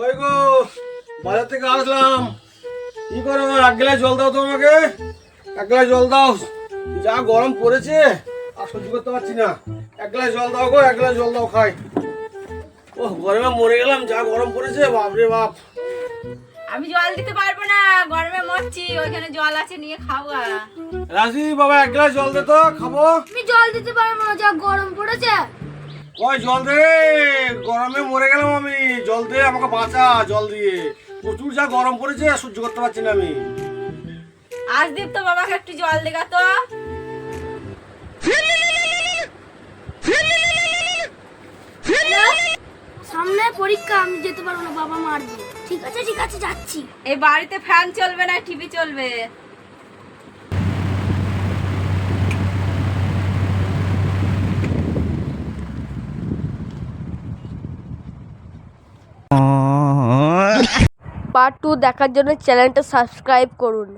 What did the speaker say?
ওই গো, বাজার থেকে আসলাম। কি করো, এক গ্লাস জল দাও তো আমাকে। এক গ্লাস জল দাও, যা গরম পড়েছে আর সহ্য করতে পারছি না। এক গ্লাস জল দাও গো, এক গ্লাস জল দাও খাই। ও গরমে মরে গেলাম, যা গরম পড়েছে, বাপরে বাপ। আমি জল দিতে পারবো না, গরমে মরছি। ওইখানে জল আছে, নিয়ে খাওয়া। রাজি বাবা, এক গ্লাস জল দে তো, খাবো। আমি জল দিতে পারবো না, যা গরম পড়েছে। ওই জল দে, গরমে মরে গেলাম আমি। জল দে, আমাকে বাঁচা জল দিয়ে। প্রচুর যা গরম পড়েছে, সহ্য করতে পারছি না আমি। আজ দীপ তো বাবাকে একটু জল দেখা তো। সামনে পরীক্ষা, আমি যেতে পারবো না, বাবা মারবে। ঠিক আছে ঠিক আছে, যাচ্ছি। এই বাড়িতে ফ্যান চলবে না, টিভি চলবে। পার্ট 2 দেখার জন্য চ্যানেলটা সাবস্ক্রাইব করুন।